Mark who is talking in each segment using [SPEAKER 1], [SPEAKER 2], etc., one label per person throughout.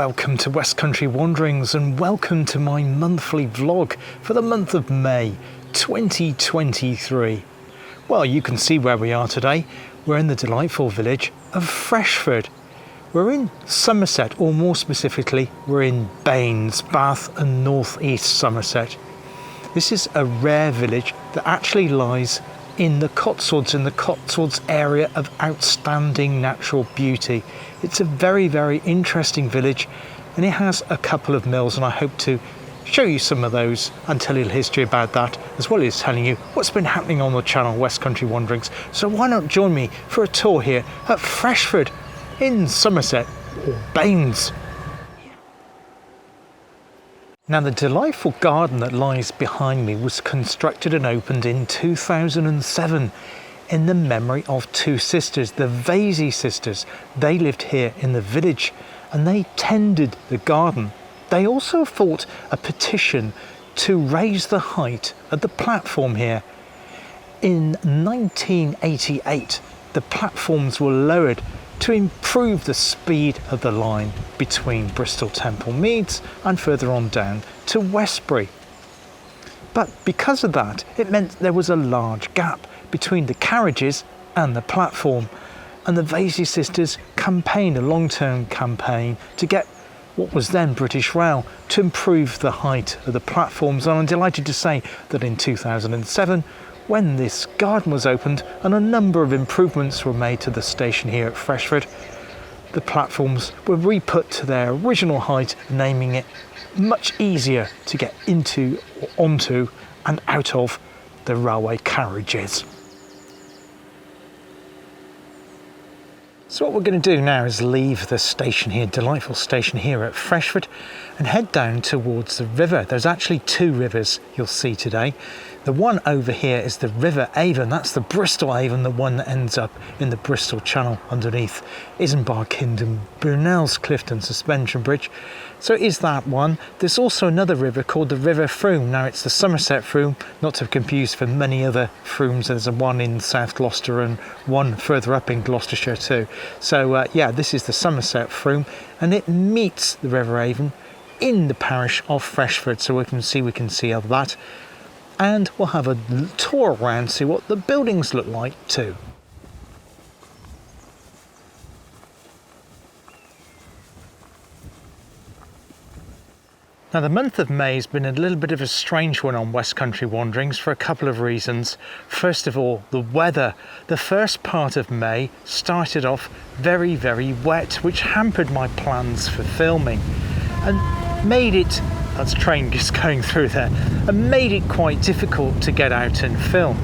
[SPEAKER 1] Welcome to Westcountry Wanderings and welcome to my monthly vlog for the month of May 2023. Well, you can see where we are today. We're in the delightful village of Freshford. We're in Somerset, or more specifically, we're in Baines, Bath and North East Somerset. This is a rare village that actually lies in the Cotswolds area of outstanding natural beauty. It's a very, very interesting village and it has a couple of mills, and I hope to show you some of those and tell you the history about that, as well as telling you what's been happening on the channel Westcountry Wanderings. So why not join me for a tour here at Freshford in Somerset, or Baines. Now, the delightful garden that lies behind me was constructed and opened in 2007 in the memory of two sisters, the Vasey sisters. They lived here in the village and they tended the garden. They also fought a petition to raise the height of the platform here. In 1988, the platforms were lowered to improve the speed of the line between Bristol Temple Meads and further on down to Westbury. But because of that, it meant there was a large gap between the carriages and the platform, and the Vasey sisters campaigned a long-term campaign to get what was then British Rail to improve the height of the platforms. And I'm delighted to say that in 2007, when this garden was opened and a number of improvements were made to the station here at Freshford, the platforms were re-put to their original height, naming it much easier to get into or onto and out of the railway carriages. So what we're going to do now is leave the station here, delightful station here at Freshford, and head down towards the river. There's actually two rivers you'll see today. The one over here is the River Avon. That's the Bristol Avon, the one that ends up in the Bristol Channel underneath Isambard and Brunel's Clifton Suspension Bridge. So it is that one. There's also another river called the River Frome. Now, it's the Somerset Frome, not to be confused for many other Fromes. There's one in South Gloucester and one further up in Gloucestershire too. So yeah, this is the Somerset Frome, and it meets the River Avon in the parish of Freshford. So we can see of that. And we'll have a tour around, see what the buildings look like too. Now, the month of May has been a little bit of a strange one on Westcountry Wanderings for a couple of reasons. First of all, the weather. The first part of May started off very, very wet, which hampered my plans for filming and made it, that's train just going through there, and made it quite difficult to get out and film.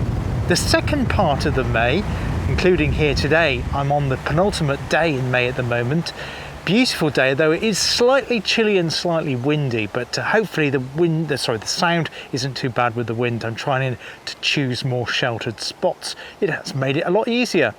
[SPEAKER 1] The second part of the May, including here today, I'm on the penultimate day in May at the moment. Beautiful day, though it is slightly chilly and slightly windy, but hopefully the sound isn't too bad with the wind. I'm trying to choose more sheltered spots. It has made it a lot easier.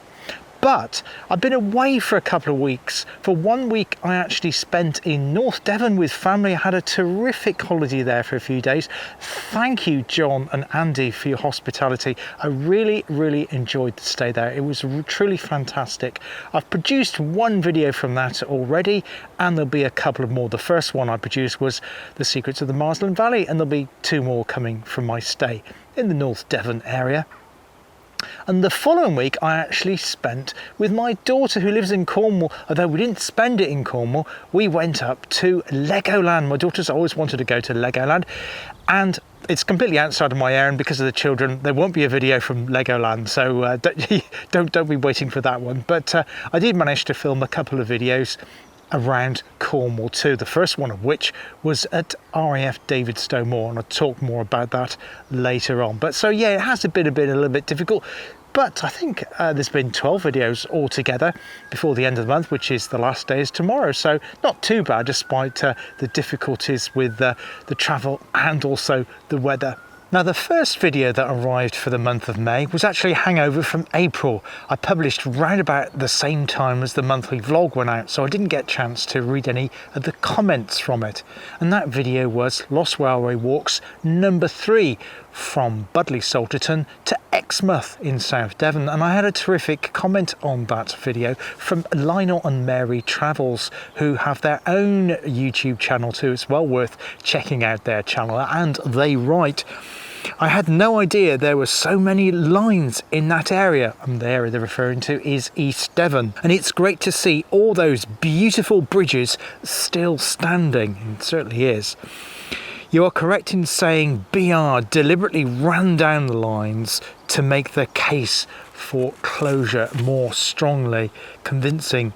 [SPEAKER 1] But I've been away for a couple of weeks. For 1 week, I actually spent in North Devon with family. I had a terrific holiday there for a few days. Thank you, John and Andy, for your hospitality. I really, really enjoyed the stay there. It was truly fantastic. I've produced one video from that already, and there'll be a couple of more. The first one I produced was The Secrets of the Marsland Valley, and there'll be two more coming from my stay in the North Devon area. And the following week I actually spent with my daughter, who lives in Cornwall. Although we didn't spend it in Cornwall, we went up to Legoland. My daughter's always wanted to go to Legoland, and it's completely outside of my area, and because of the children there won't be a video from Legoland, so don't be waiting for that one. But I did manage to film a couple of videos around Cornwall too, the first one of which was at RAF Davidstow Moor, and I'll talk more about that later on. But so yeah, it has been a little bit difficult, but I think there's been 12 videos altogether before the end of the month, which is the last day is tomorrow, so not too bad despite the difficulties with the travel and also the weather. Now, the first video that arrived for the month of May was actually a hangover from April. I published round about the same time as the monthly vlog went out, so I didn't get a chance to read any of the comments from it. And that video was Lost Railway Walks number 3, from Budleigh Salterton to Exmouth in South Devon, and I had a terrific comment on that video from Lionel and Mary Travels, who have their own YouTube channel too. It's well worth checking out their channel, and they write, I had no idea there were so many lines in that area, and the area they're referring to is East Devon, and it's great to see all those beautiful bridges still standing. It certainly is. You are correct in saying BR deliberately ran down the lines to make the case for closure more strongly, convincing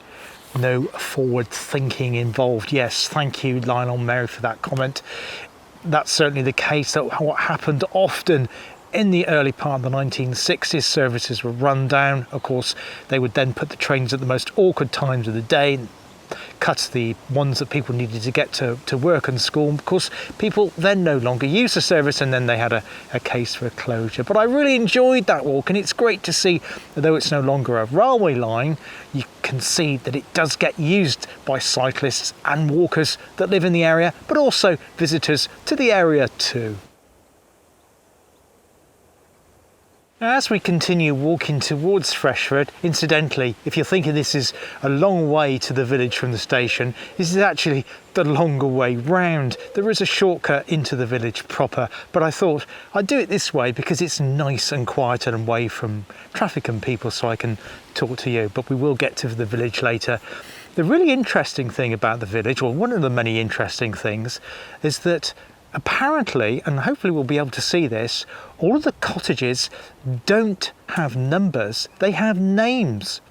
[SPEAKER 1] no forward thinking involved. Yes, thank you Lionel and Mary for that comment. That's certainly the case. That what happened often in the early part of the 1960s, services were run down. Of course, they would then put the trains at the most awkward times of the day, cut the ones that people needed to get to work and school. Of course, people then no longer used the service, and then they had a case for a closure. But I really enjoyed that walk, and it's great to see, although it's no longer a railway line, you can see that it does get used by cyclists and walkers that live in the area, but also visitors to the area too. As we continue walking towards Freshford, incidentally, if you're thinking this is a long way to the village from the station, this is actually the longer way round. There is a shortcut into the village proper, but I thought I'd do it this way because it's nice and quiet and away from traffic and people, so I can talk to you. But we will get to the village later. The really interesting thing about the village, or one of the many interesting things, is that apparently, and hopefully we'll be able to see this, all of the cottages don't have numbers, they have names.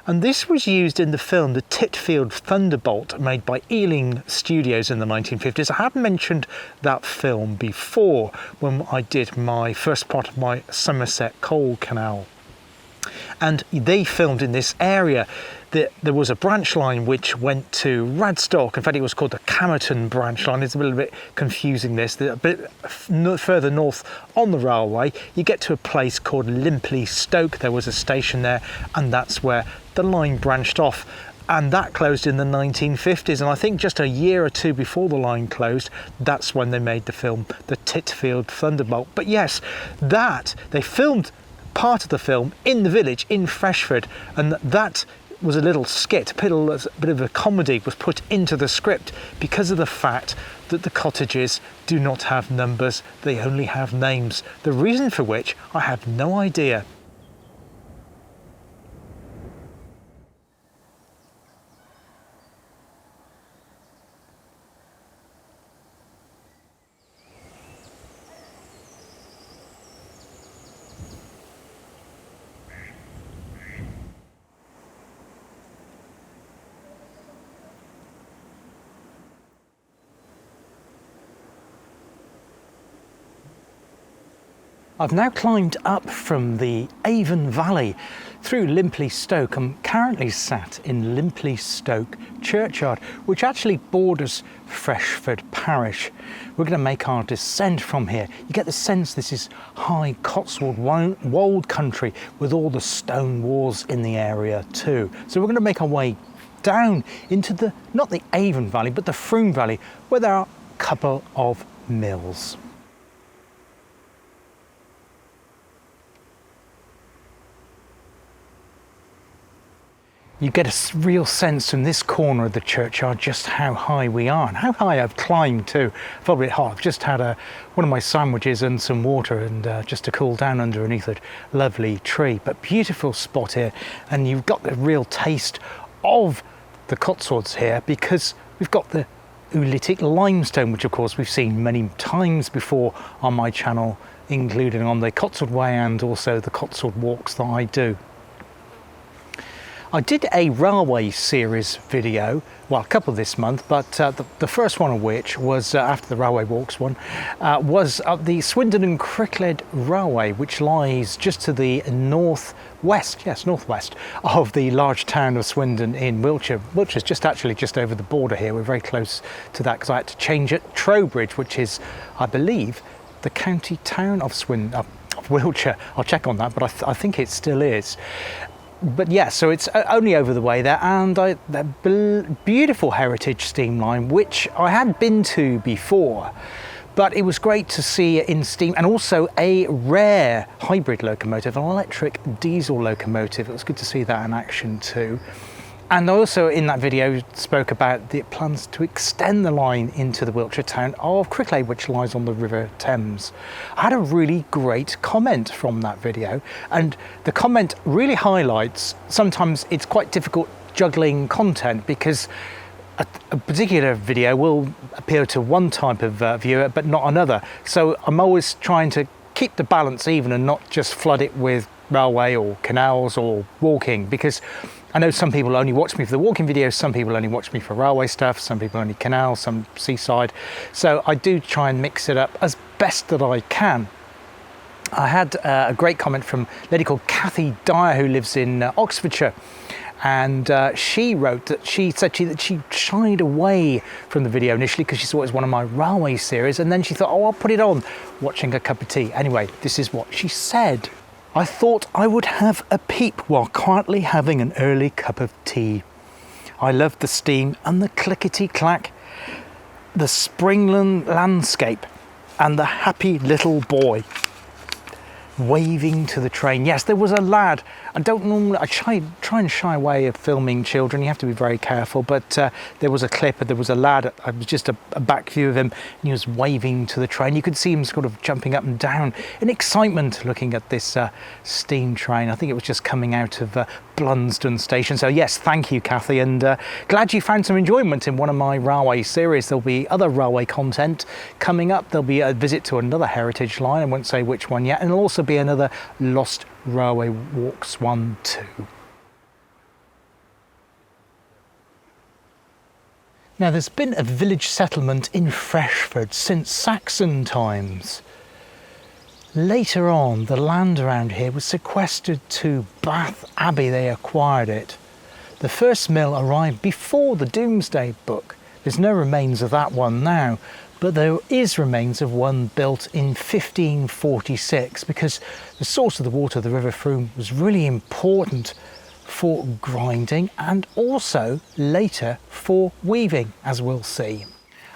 [SPEAKER 1] And this was used in the film The Titfield Thunderbolt, made by Ealing Studios in the 1950s. I have mentioned that film before when I did my first part of my Somerset Coal Canal. And they filmed in this area. There was a branch line which went to Radstock. In fact, it was called the Camerton branch line. It's a little bit confusing this. A bit further north on the railway, you get to a place called Limpley Stoke. There was a station there, and that's where the line branched off. And that closed in the 1950s. And I think just a year or two before the line closed, that's when they made the film The Titfield Thunderbolt. But yes, they filmed part of the film in the village in Freshford, and that was a little skit, a bit of a comedy was put into the script because of the fact that the cottages do not have numbers, they only have names. The reason for which I have no idea. I've now climbed up from the Avon Valley through Limpley Stoke. I'm currently sat in Limpley Stoke churchyard, which actually borders Freshford parish. We're going to make our descent from here. You get the sense this is high Cotswold wold country with all the stone walls in the area too. So we're going to make our way down into not the Avon Valley, but the Frome Valley, where there are a couple of mills. You get a real sense from this corner of the churchyard just how high we are and how high I've climbed too. Probably hot. I've just had one of my sandwiches and some water, and just to cool down underneath a lovely tree. But beautiful spot here, and you've got the real taste of the Cotswolds here because we've got the oolitic limestone, which of course we've seen many times before on my channel, including on the Cotswold Way and also the Cotswold walks that I do. I did a railway series video, well, a couple this month, but the first one of which was after the railway walks one, was the Swindon and Cricklade Railway, which lies just to the northwest of the large town of Swindon in Wiltshire. Wiltshire's just over the border here. We're very close to that because I had to change at Trowbridge, which is, I believe, the county town of Wiltshire. I'll check on that, but I think it still is. But yeah, so it's only over the way there, and that beautiful heritage steam line, which I had been to before, But it was great to see it in steam, and also a rare hybrid locomotive, an electric diesel locomotive. It was good to see that in action too. And also in that video spoke about the plans to extend the line into the Wiltshire town of Cricklade, which lies on the River Thames. I had a really great comment from that video, and the comment really highlights sometimes it's quite difficult juggling content, because a particular video will appeal to one type of viewer but not another. So I'm always trying to keep the balance even and not just flood it with railway or canals or walking, because I know some people only watch me for the walking videos, some people only watch me for railway stuff, some people only canal, some seaside. So I do try and mix it up as best that I can. I had a great comment from a lady called Kathy Dyer, who lives in Oxfordshire. And she wrote that she said that she shied away from the video initially because she saw it as one of my railway series, and then she thought, oh, I'll put it on, watching a cup of tea. Anyway, this is what she said. I thought I would have a peep while quietly having an early cup of tea. I loved the steam and the clickety-clack, the springland landscape, and the happy little boy waving to the train. Yes, there was a lad. I try and shy away of filming children. You have to be very careful, but there was a clip, and there was a lad. It was just a back view of him, and he was waving to the train. You could see him sort of jumping up and down in excitement looking at this steam train. I think it was just coming out of Blunsdon station. So yes, thank you, Kathy, and glad you found some enjoyment in one of my railway series. There'll be other railway content coming up. There'll be a visit to another heritage line. I won't say which one yet, and there'll also be another Lost Railway Walks 1 too. Now, there's been a village settlement in Freshford since Saxon times. Later on, the land around here was sequestered to Bath Abbey. They acquired it. The first mill arrived before the Domesday Book. There's no remains of that one now, but there is remains of one built in 1546, because the source of the water, the River Frome, was really important for grinding and also later for weaving, as we'll see.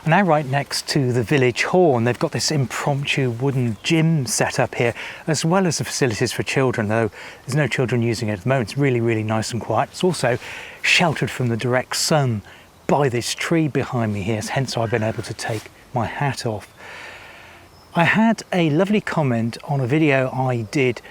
[SPEAKER 1] I'm now right next to the village hall, and they've got this impromptu wooden gym set up here, as well as the facilities for children, though there's no children using it at the moment. It's really, really nice and quiet. It's also sheltered from the direct sun by this tree behind me here, hence I've been able to take my hat off. I had a lovely comment on a video I did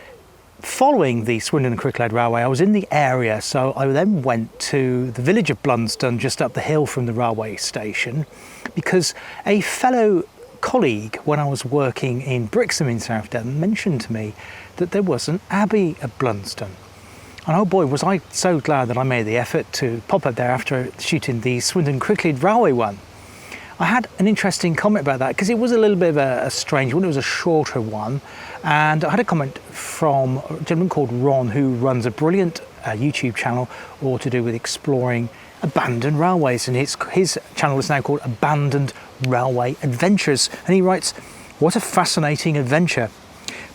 [SPEAKER 1] following the Swindon and Cricklade Railway. I was in the area, so I then went to the village of Blunsdon, just up the hill from the railway station, because a fellow colleague, when I was working in Brixham in South Devon, mentioned to me that there was an abbey at Blunsdon. And oh boy, was I so glad that I made the effort to pop up there after shooting the Swindon Cricklade Railway one. I had an interesting comment about that, because it was a little bit of a strange one. It was a shorter one, and I had a comment from a gentleman called Ron, who runs a brilliant YouTube channel all to do with exploring abandoned railways, and his channel is now called Abandoned Railway Adventures, and he writes, "What a fascinating adventure.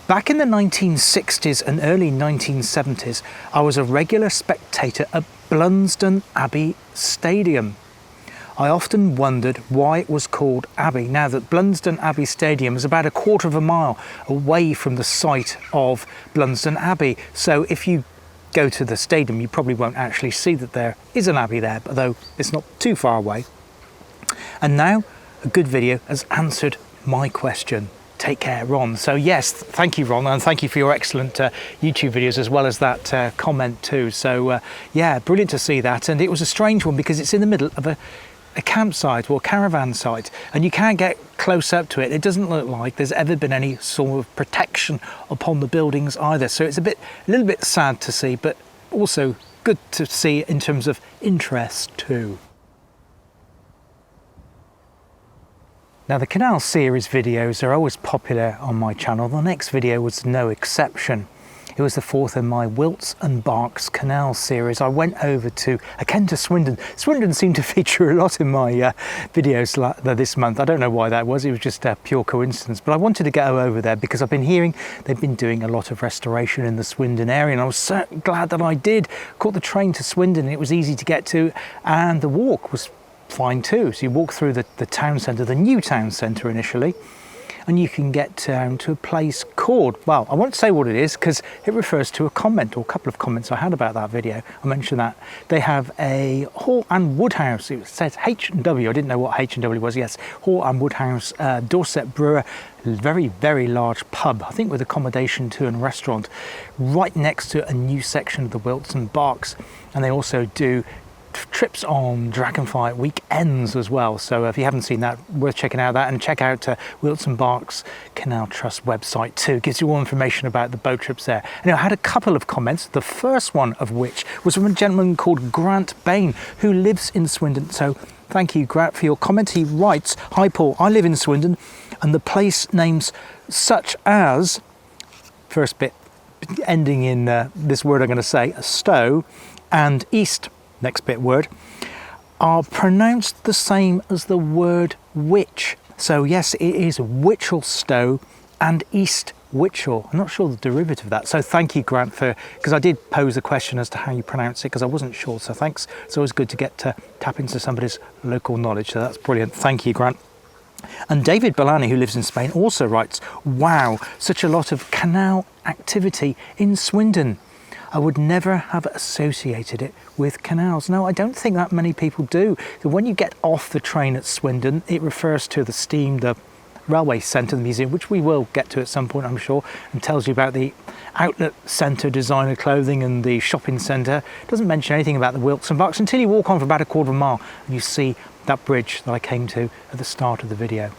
[SPEAKER 1] Back in the 1960s and early 1970s, I was a regular spectator at Blunsdon Abbey Stadium. I often wondered why it was called Abbey, now that Blunsdon Abbey Stadium is about a quarter of a mile away from the site of Blunsdon Abbey. So if you go to the stadium, you probably won't actually see that there is an abbey there, although it's not too far away. And now a good video has answered my question. Take care, Ron." So yes, thank you, Ron, and thank you for your excellent YouTube videos, as well as that comment too. So yeah, brilliant to see that. And it was a strange one because it's in the middle of a campsite or caravan site, and you can't get close up to it. It doesn't look like there's ever been any sort of protection upon the buildings either. So it's a little bit sad to see, but also good to see in terms of interest too. Now, the Canal series videos are always popular on my channel. The next video was no exception. It was the fourth in my Wilts and Berks Canal series. I went over to again to Swindon. Swindon seemed to feature a lot in my videos this month. I don't know why that was. It was just a pure coincidence. But I wanted to go over there because I've been hearing they've been doing a lot of restoration in the Swindon area, and I was so glad that I did. Caught the train to Swindon. It was easy to get to, and the walk was fine too. So you walk through the town centre, the new town centre initially, and you can get down to a place called, well, I won't say what it is because it refers to a comment or a couple of comments I had about that video. I mentioned that they have a Hall and Woodhouse. It says H&W. I didn't know what H&W was. Yes, Hall and Woodhouse, Dorset brewer, very, very large pub, I think with accommodation too and restaurant, right next to a new section of the Wilts and Berks. And they also do trips on Dragonfly weekends as well, so if you haven't seen that, worth checking out that, and check out Wilts and Berks Canal Trust website too. It gives you all information about the boat trips there. And I had a couple of comments, the first one of which was from a gentleman called Grant Bain who lives in Swindon. So thank you, Grant, for your comment. He writes, "Hi Paul, I live in Swindon and the place names such as," first bit ending in this word I'm going to say, Stow, and East, next bit word, are pronounced the same as the word witch. So yes, it is Witchelstow and East Witchel. I'm not sure the derivative of that. So thank you, Grant, for, because I did pose a question as to how you pronounce it because I wasn't sure. So thanks. It's always good to get to tap into somebody's local knowledge. So that's brilliant. Thank you, Grant. And David Bellani, who lives in Spain, also writes, "Wow, such a lot of canal activity in Swindon. I would never have associated it with canals." No, I don't think that many people do. When you get off the train at Swindon, it refers to the Steam, the railway centre, the museum, which we will get to at some point, I'm sure, and tells you about the outlet centre, designer clothing, and the shopping centre. It doesn't mention anything about the Wilts and Berks until you walk on for about a quarter of a mile and you see that bridge that I came to at the start of the video.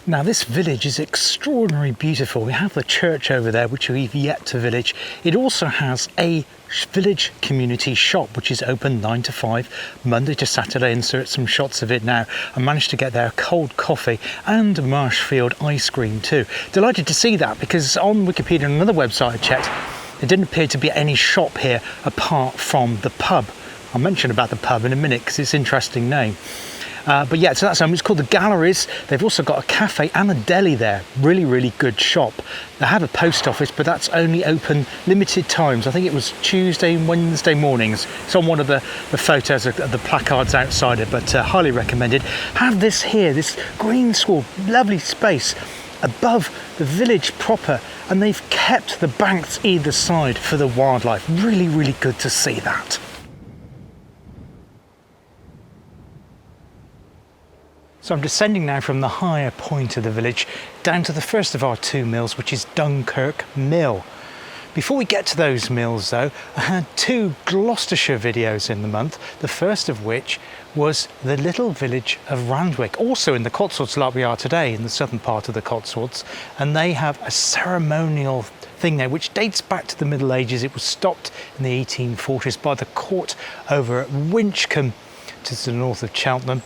[SPEAKER 1] Now this village is extraordinarily beautiful. We have the church over there, which we've yet to village. It also has a village community shop, which is open 9 to 5, Monday to Saturday. Insert some shots of it now. I managed to get there cold coffee and Marshfield ice cream too. Delighted to see that because on Wikipedia and another website I checked, there didn't appear to be any shop here apart from the pub. I'll mention about the pub in a minute because it's an interesting name. But yeah, so that's it's called the Galleries. They've also got a cafe and a deli there. Really, really good shop. They have a post office, but that's only open limited times. I think it was Tuesday and Wednesday mornings. It's on one of the photos of the placards outside it, but highly recommended. Have this here, this green sward, lovely space above the village proper, and they've kept the banks either side for the wildlife. Really, really good to see that. So I'm descending now from the higher point of the village down to the first of our two mills, which is Dunkirk Mill. Before we get to those mills though, I had 2 Gloucestershire videos in the month, the first of which was the little village of Randwick, also in the Cotswolds like we are today, in the southern part of the Cotswolds, and they have a ceremonial thing there which dates back to the Middle Ages. It was stopped in the 1840s by the court over at Winchcombe, to the north of Cheltenham,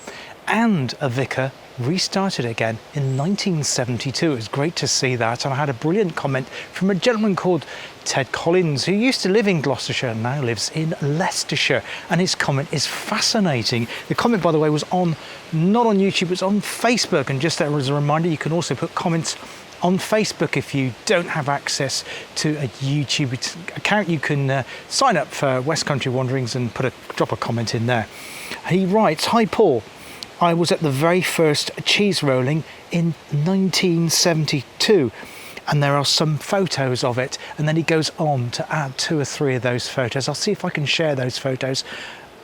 [SPEAKER 1] and a vicar restarted again in 1972. It was great to see that, and I had a brilliant comment from a gentleman called Ted Collins who used to live in Gloucestershire and now lives in Leicestershire, and his comment is fascinating. The comment, by the way, was on, not on YouTube, it was on Facebook, and just as a reminder, you can also put comments on Facebook if you don't have access to a YouTube account. You can sign up for Westcountry Wanderings and drop a comment in there. He writes, "Hi Paul, I was at the very first cheese rolling in 1972 and there are some photos of it." And then he goes on to add 2 or 3 of those photos. I'll see if I can share those photos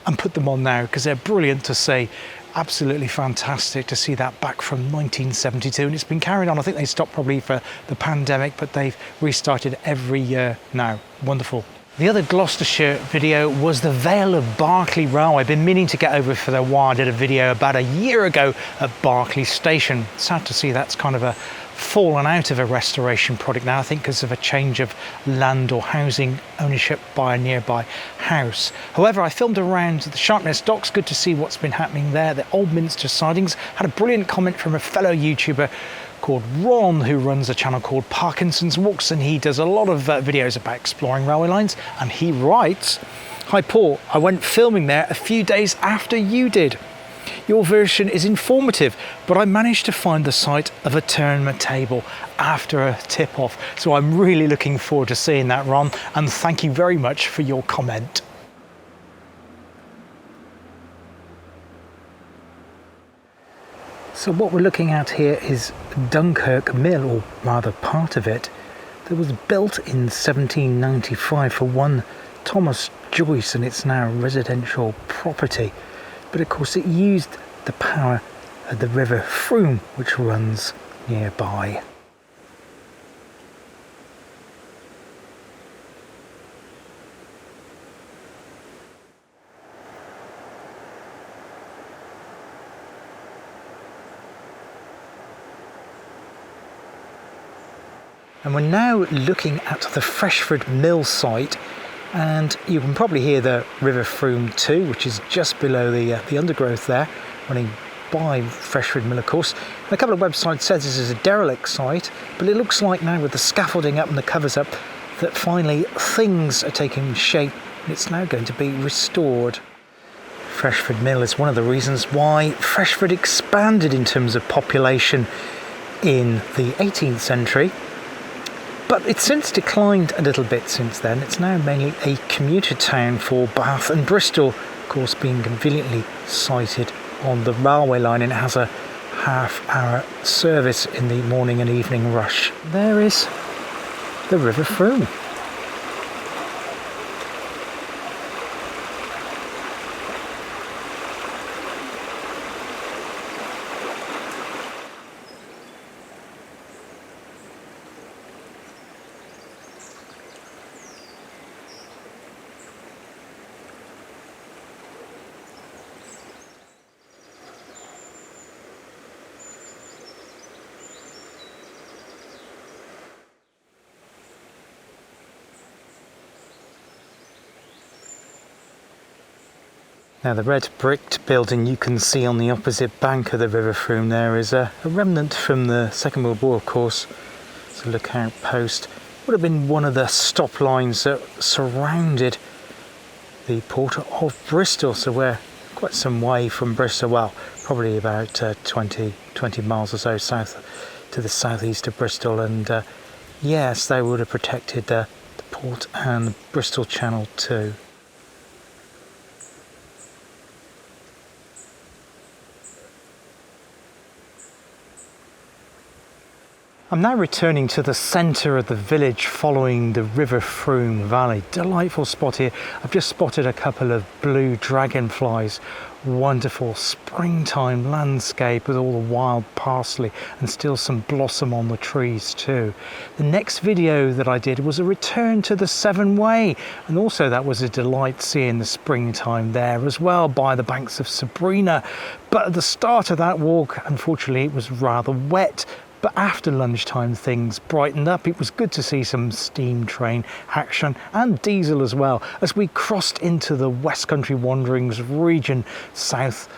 [SPEAKER 1] and put them on now because they're brilliant to see. Absolutely fantastic to see that back from 1972, and it's been carried on. I think they stopped probably for the pandemic, but they've restarted every year now. Wonderful. The other Gloucestershire video was the Vale of Berkeley Railway. I've been meaning to get over for a while. I did a video about a year ago at Berkeley Station. Sad to see that's kind of fallen out of a restoration project now, I think because of a change of land or housing ownership by a nearby house. However, I filmed around the Sharpness Docks. Good to see what's been happening there. The Old Minster sidings. Had a brilliant comment from a fellow YouTuber called Ron, who runs a channel called Parkinson's Walks, and he does a lot of videos about exploring railway lines, and he writes, "Hi Paul, I went filming there a few days after you did. your version is informative, but I managed to find the site of a tournament table after a tip-off. So I'm really looking forward to seeing that, Ron, and thank you very much for your comment. So what we're looking at here is Dunkirk Mill, or rather part of it, that was built in 1795 for one Thomas Joyce, and it's now residential property. But of course it used the power of the River Frome, which runs nearby. And we're now looking at the Freshford Mill site, and you can probably hear the River Frome too, which is just below the undergrowth there, running by Freshford Mill, of course. And a couple of websites says this is a derelict site, but it looks like now with the scaffolding up and the covers up that finally things are taking shape and it's now going to be restored. Freshford Mill is one of the reasons why Freshford expanded in terms of population in the 18th century. But it's since declined a little bit since then. It's now mainly a commuter town for Bath and Bristol, of course being conveniently sited on the railway line, and it has a half-hour service in the morning and evening rush. There is the River Frome. Now the red bricked building you can see on the opposite bank of the River Frome there is a remnant from the Second World War, of course. It's a lookout post. Would have been one of the stop lines that surrounded the port of Bristol, so we're quite some way from Bristol, well, probably about 20 miles or so south to the southeast of Bristol, and yes, they would have protected the port and Bristol Channel too. I'm now returning to the centre of the village following the River Frome Valley. Delightful spot here. I've just spotted a couple of blue dragonflies. Wonderful springtime landscape with all the wild parsley and still some blossom on the trees too. The next video that I did was a return to the Severn Way, and also that was a delight seeing the springtime there as well by the banks of Sabrina. But at the start of that walk, unfortunately, it was rather wet. But after lunchtime things brightened up. It was good to see some steam train action and diesel as well as we crossed into the Westcountry Wanderings region south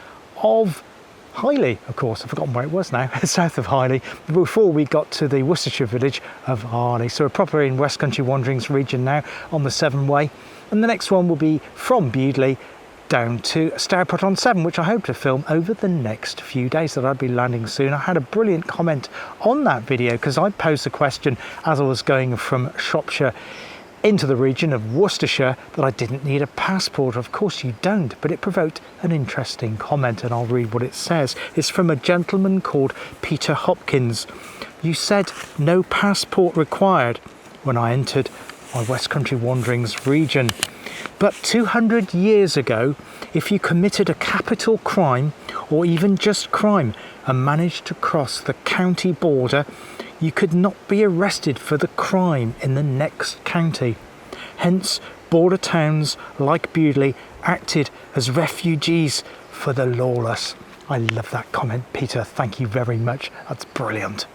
[SPEAKER 1] of Highley, of course. I've forgotten where it was now, south of Highley, before we got to the Worcestershire village of Harley. So we're proper in Westcountry Wanderings region now on the Severn Way. And the next one will be from Bewdley down to Stourport-on-Severn, which I hope to film over the next few days, that I'd be landing soon. I had a brilliant comment on that video because I posed the question as I was going from Shropshire into the region of Worcestershire that I didn't need a passport. Of course you don't, but it provoked an interesting comment, and I'll read what it says. It's from a gentleman called Peter Hopkins. You said no passport required when I entered my Westcountry Wanderings region. But 200 years ago, if you committed a capital crime, or even just crime, and managed to cross the county border, you could not be arrested for the crime in the next county. Hence, border towns like Bewdley acted as refugees for the lawless. I love that comment, Peter. Thank you very much. That's brilliant.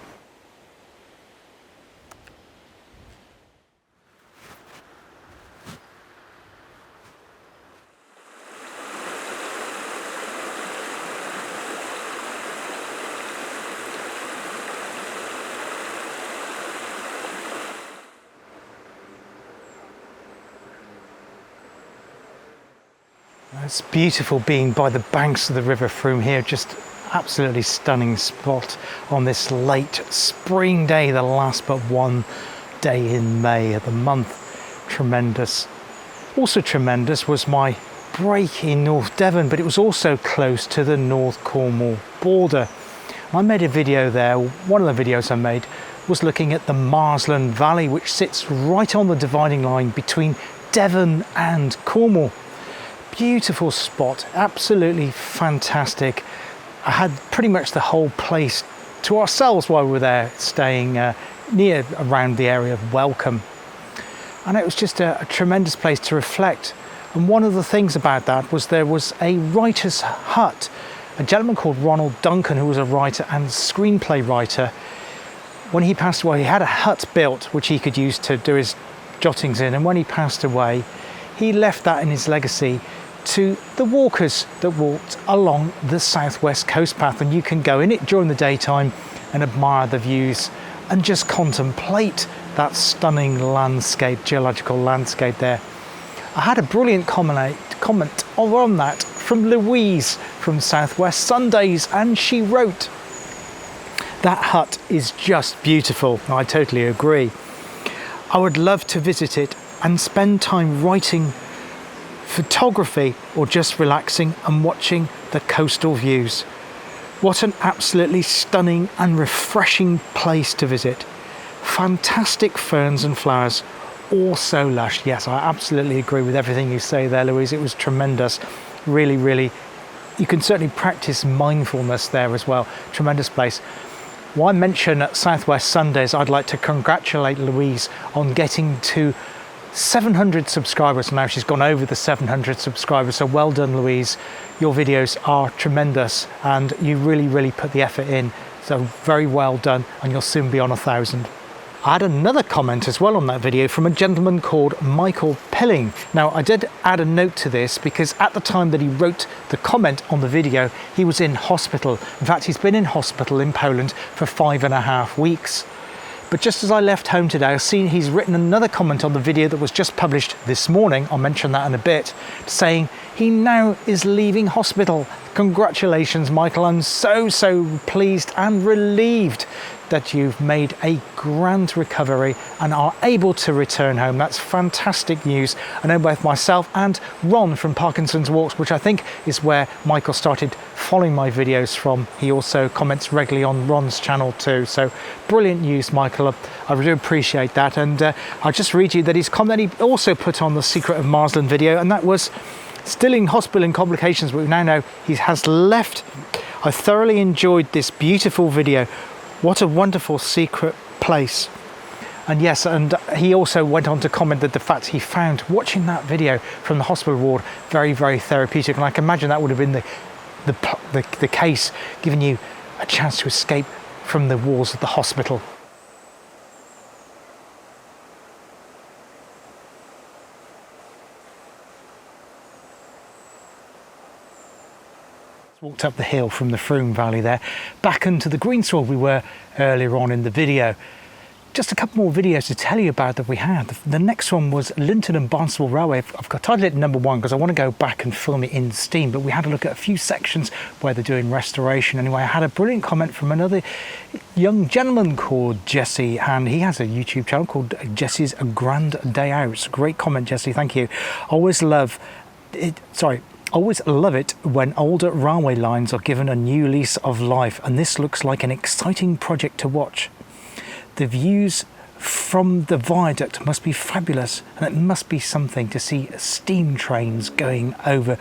[SPEAKER 1] It's beautiful being by the banks of the River Frome here, just absolutely stunning spot on this late spring day, the last but one day in May of the month. Tremendous. Also tremendous was my break in North Devon, but it was also close to the North Cornwall border. I made a video there. One of the videos I made was looking at the Marsland Valley, which sits right on the dividing line between Devon and Cornwall. Beautiful spot, absolutely fantastic. I had pretty much the whole place to ourselves while we were there, staying near around the area of Welcome. And it was just a tremendous place to reflect. And one of the things about that was there was a writer's hut. A gentleman called Ronald Duncan, who was a writer and screenplay writer, when he passed away, he had a hut built which he could use to do his jottings in. And when he passed away, he left that in his legacy to the walkers that walked along the southwest coast path, and you can go in it during the daytime and admire the views and just contemplate that stunning landscape, geological landscape there. I had a brilliant comment on that from Louise from Southwest Sundays, and she wrote, "That hut is just beautiful." I totally agree. "I would love to visit it and spend time writing photography or just relaxing and watching the coastal views. What an absolutely stunning and refreshing place to visit. Fantastic ferns and flowers, all so lush." Yes, I absolutely agree with everything you say there, Louise. It was tremendous. Really, really, you can certainly practice mindfulness there as well. Tremendous place. Why mention at Southwest Sundays, I'd like to congratulate Louise on getting to 700 subscribers. Now she's gone over the 700 subscribers, so well done, Louise. Your videos are tremendous and you really, really put the effort in, so very well done, and you'll soon be on 1,000. I had another comment as well on that video from a gentleman called Michael Pilling. Now, I did add a note to this because at the time that he wrote the comment on the video, he was in hospital. In fact, he's been in hospital in Poland for 5.5 weeks. But just as I left home today, I've seen he's written another comment on the video that was just published this morning. I'll mention that in a bit, saying he now is leaving hospital. Congratulations, Michael. I'm so pleased and relieved that you've made a grand recovery and are able to return home. That's fantastic news. I know both myself and Ron from Parkinson's Walks, which I think is where Michael started following my videos from. He also comments regularly on Ron's channel too. So brilliant news, Michael. I really appreciate that. And I'll just read you that his comment he also put on the Secret of Marsland video, and that was, "Still in hospital in complications, but we now know he has left. I thoroughly enjoyed this beautiful video. What a wonderful secret place." And yes, and he also went on to comment that the fact he found watching that video from the hospital ward very, very therapeutic. And I can imagine that would have been the case, giving you a chance to escape from the walls of the hospital. Walked up the hill from the Frome Valley there, back into the greensward we were earlier on in the video. Just a couple more videos to tell you about that we had. The next one was Linton and Barnstable Railway. I've got titled it number 1 because I want to go back and film it in steam, but we had a look at a few sections where they're doing restoration. Anyway, I had a brilliant comment from another young gentleman called Jesse, and he has a YouTube channel called Jesse's Grand Day Out. Great comment, Jesse, thank you. Always love it when older railway lines are given a new lease of life, and this looks like an exciting project to watch. The views from the viaduct must be fabulous, and it must be something to see steam trains going over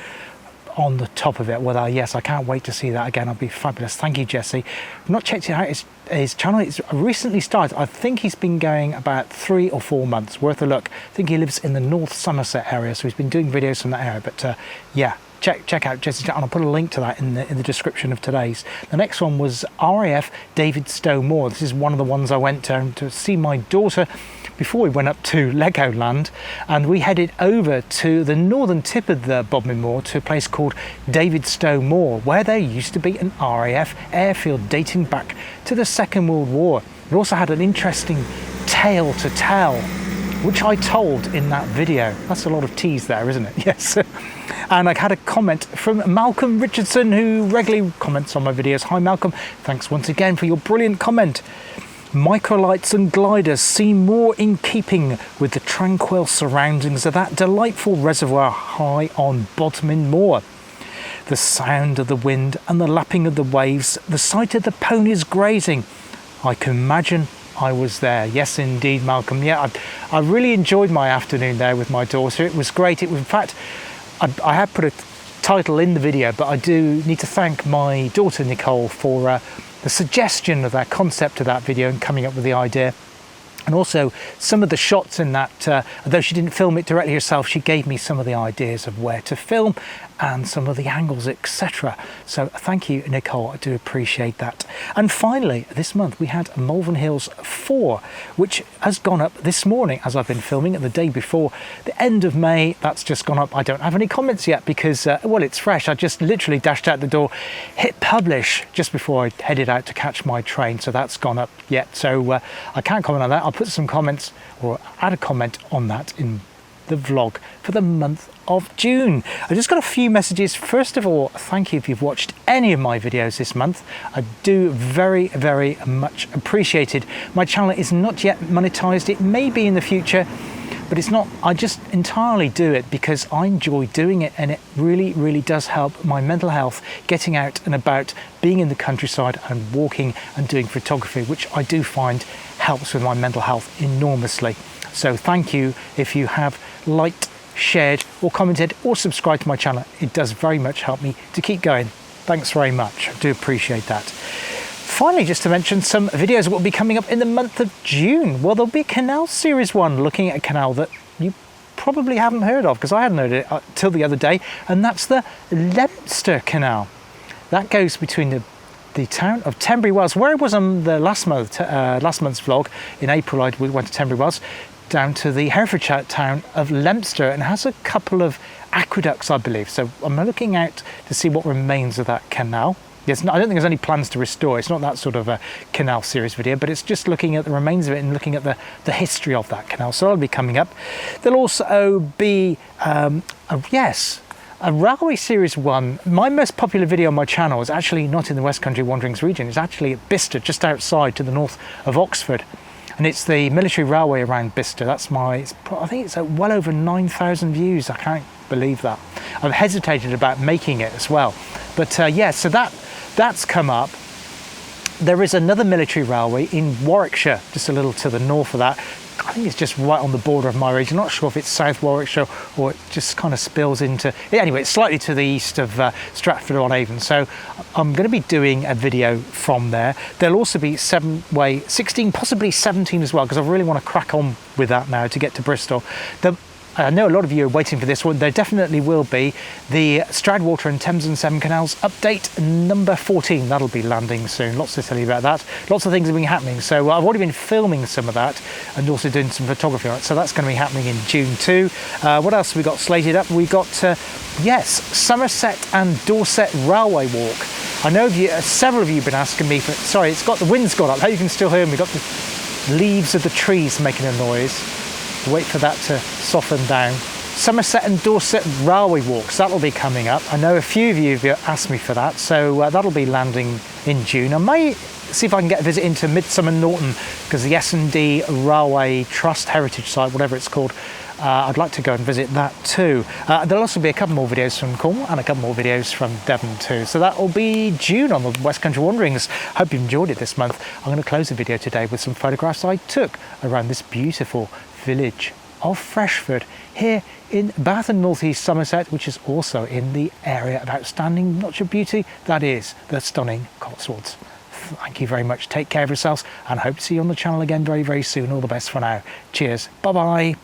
[SPEAKER 1] on the top of it. Well, yes, I can't wait to see that again. It'll be fabulous. Thank you, Jesse. I've not checked it out. His channel is recently started. I think he's been going about 3 or 4 months. Worth a look. I think he lives in the North Somerset area, so he's been doing videos from that area. But yeah, check out Jesse's channel. I'll put a link to that in the description of today's. The next one was RAF David Stowe Moor. This is one of the ones I went to see my daughter before we went up to Legoland, and we headed over to the northern tip of the Bodmin Moor to a place called David Stowe Moor, where there used to be an RAF airfield dating back to the Second World War. It also had an interesting tale to tell, which I told in that video. That's a lot of tease there, isn't it? Yes. And I had a comment from Malcolm Richardson, who regularly comments on my videos. Hi Malcolm, thanks once again for your brilliant comment. Microlights and gliders seem more in keeping with the tranquil surroundings of that delightful reservoir high on Bodmin Moor. The sound of the wind and the lapping of the waves, the sight of the ponies grazing. I can imagine I was there. Yes, indeed, Malcolm. Yeah, I really enjoyed my afternoon there with my daughter. It was great. It was, in fact, I have put a title in the video, but I do need to thank my daughter Nicole for the suggestion of that concept of that video and coming up with the idea. And also some of the shots in that, although she didn't film it directly herself, she gave me some of the ideas of where to film and some of the angles, etc. So thank you, Nicole, I do appreciate that. And finally, this month we had Malvern Hills 4, which has gone up this morning as I've been filming, the day before the end of May. That's just gone up. I don't have any comments yet because, well, it's fresh. I just literally dashed out the door, hit publish just before I headed out to catch my train. So that's gone up yet. So I can't comment on that. I'll put some comments or add a comment on that in the vlog for the month of June. I just got a few messages. First of all, thank you if you've watched any of my videos this month. I do very, very much appreciate it. My channel is not yet monetized. It may be in the future, but it's not. I just entirely do it because I enjoy doing it, and it really, really does help my mental health, getting out and about, being in the countryside and walking and doing photography, which I do find helps with my mental health enormously. So thank you if you have liked, shared or commented or subscribed to my channel. It does very much help me to keep going. Thanks very much. I do appreciate that. Finally, just to mention some videos that will be coming up in the month of June. Well, there'll be Canal Series 1, looking at a canal that you probably haven't heard of, because I hadn't heard it till the other day, and that's the Leinster Canal. That goes between the town of Tenbury Wells, where I was on the last month's vlog. In April I went to Tenbury Wells, down to the Herefordshire town of Leinster, and has a couple of aqueducts, I believe. So I'm looking out to see what remains of that canal. Yes, I don't think there's any plans to restore. It's not that sort of a canal series video, but it's just looking at the remains of it and looking at the history of that canal. So that'll be coming up. There'll also be a Railway Series 1. My most popular video on my channel is actually not in the Westcountry Wanderings region. It's actually at Bicester, just outside to the north of Oxford. And it's the military railway around Bicester. That's I think it's well over 9,000 views. I can't believe that. I've hesitated about making it as well. But yeah, so that's come up. There is another military railway in Warwickshire, just a little to the north of that. I think it's just right on the border of my region. Not sure if it's South Warwickshire or it just kind of spills into... Anyway, it's slightly to the east of Stratford-on-Avon. So I'm going to be doing a video from there. There'll also be 16, possibly 17 as well, because I really want to crack on with that now to get to Bristol. I know a lot of you are waiting for this one. There definitely will be the Stroudwater and Thames and Severn Canals update number 14. That'll be landing soon. Lots to tell you about that. Lots of things have been happening. So I've already been filming some of that and also doing some photography on it. So that's going to be happening in June too. What else have we got slated up? We got, yes, Somerset and Dorset Railway Walk. I know several of you have been asking me for, sorry, the wind's got up. How you can still hear me. We've got the leaves of the trees making a noise. Wait for that to soften down. Somerset and Dorset Railway Walks, that'll be coming up. I know a few of you have asked me for that, so that'll be landing in June. I may see if I can get a visit into Midsummer Norton, because the S&D Railway Trust Heritage Site, whatever it's called, I'd like to go and visit that too. There'll also be a couple more videos from Cornwall and a couple more videos from Devon too. So that will be June on the Westcountry Wanderings. Hope you enjoyed it this month. I'm going to close the video today with some photographs I took around this beautiful village of Freshford here in Bath and North East Somerset, which is also in the area of outstanding natural beauty that is the stunning Cotswolds. Thank you very much. Take care of yourselves and hope to see you on the channel again very, very soon. All the best for now. Cheers. Bye-bye.